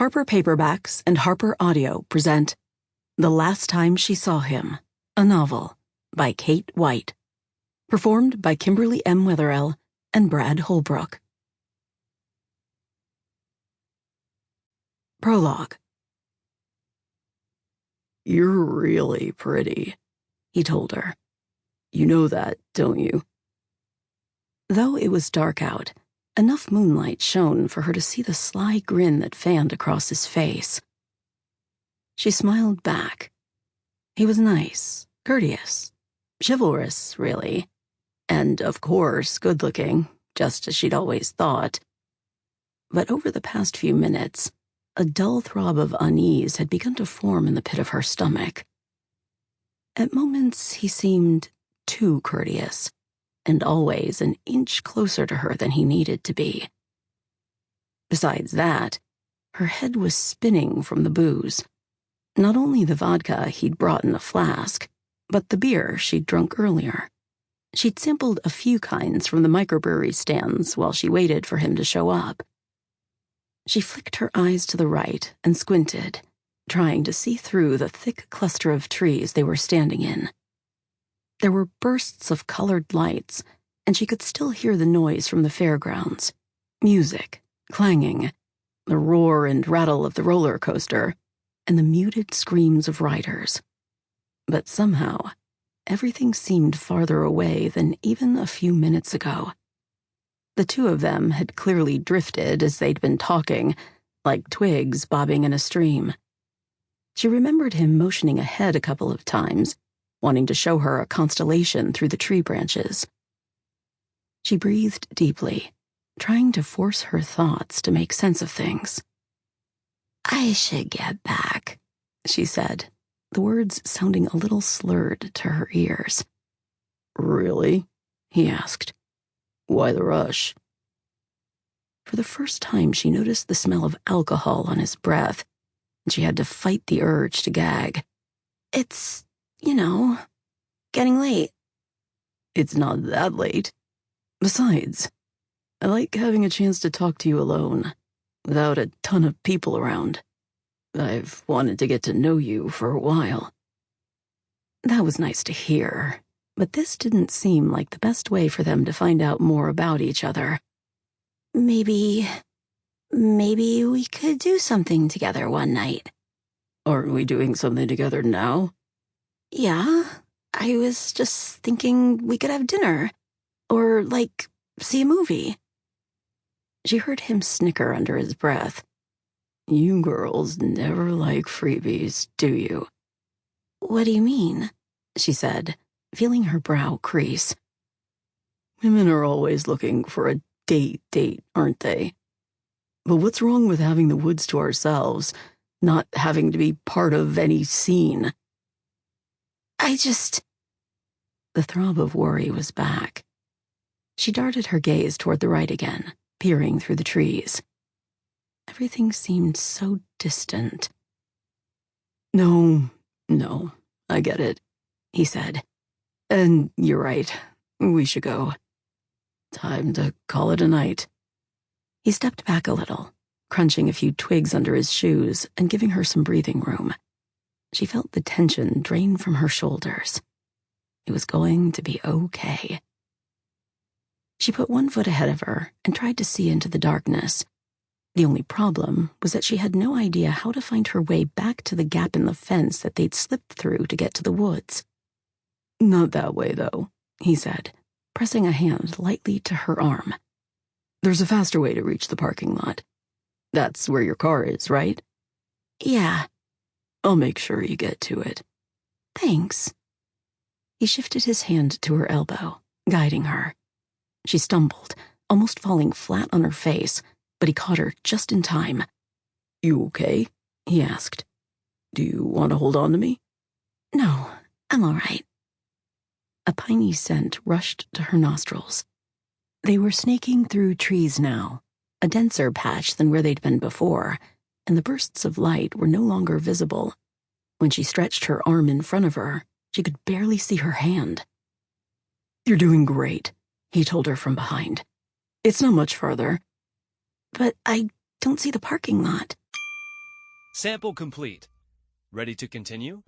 Harper Paperbacks and HarperAudio present The Last Time She Saw Him, a novel by Kate White. Performed by Kimberly M. Wetherell and Brad Holbrook. Prologue. "You're really pretty," he told her. "You know that, don't you?" Though it was dark out, enough moonlight shone for her to see the sly grin that fanned across his face. She smiled back. He was nice, courteous, chivalrous, really, and, of course, good-looking, just as she'd always thought. But over the past few minutes, a dull throb of unease had begun to form in the pit of her stomach. At moments, he seemed too courteous, and always an inch closer to her than he needed to be. Besides that, her head was spinning from the booze. Not only the vodka he'd brought in a flask, but the beer she'd drunk earlier. She'd sampled a few kinds from the microbrewery stands while she waited for him to show up. She flicked her eyes to the right and squinted, trying to see through the thick cluster of trees they were standing in. There were bursts of colored lights, and she could still hear the noise from the fairgrounds. Music, clanging, the roar and rattle of the roller coaster, and the muted screams of riders. But somehow, everything seemed farther away than even a few minutes ago. The two of them had clearly drifted as they'd been talking, like twigs bobbing in a stream. She remembered him motioning ahead a couple of times, wanting to show her a constellation through the tree branches. She breathed deeply, trying to force her thoughts to make sense of things. "I should get back," she said, the words sounding a little slurred to her ears. "Really?" he asked. "Why the rush?" For the first time, she noticed the smell of alcohol on his breath, and she had to fight the urge to gag. "It's, getting late." "It's not that late. Besides, I like having a chance to talk to you alone, without a ton of people around. I've wanted to get to know you for a while." That was nice to hear, but this didn't seem like the best way for them to find out more about each other. Maybe we could do something together one night." "Aren't we doing something together now?" "Yeah, I was just thinking we could have dinner, or, see a movie." She heard him snicker under his breath. "You girls never like freebies, do you?" "What do you mean?" she said, feeling her brow crease. "Women are always looking for a date, aren't they? But what's wrong with having the woods to ourselves, not having to be part of any scene?" The throb of worry was back. She darted her gaze toward the right again, peering through the trees. Everything seemed so distant. No, I get it," he said. "And you're right, we should go. Time to call it a night." He stepped back a little, crunching a few twigs under his shoes and giving her some breathing room. She felt the tension drain from her shoulders. It was going to be okay. She put one foot ahead of her and tried to see into the darkness. The only problem was that she had no idea how to find her way back to the gap in the fence that they'd slipped through to get to the woods. "Not that way, though," he said, pressing a hand lightly to her arm. "There's a faster way to reach the parking lot. That's where your car is, right?" "Yeah." "I'll make sure you get to it." "Thanks." He shifted his hand to her elbow, guiding her. She stumbled, almost falling flat on her face, but he caught her just in time. "You okay?" he asked. "Do you want to hold on to me?" "No, I'm all right." A piney scent rushed to her nostrils. They were snaking through trees now, a denser patch than where they'd been before, and the bursts of light were no longer visible. When she stretched her arm in front of her, she could barely see her hand. "You're doing great," he told her from behind. "It's not much farther." "But I don't see the parking lot." Sample complete. Ready to continue?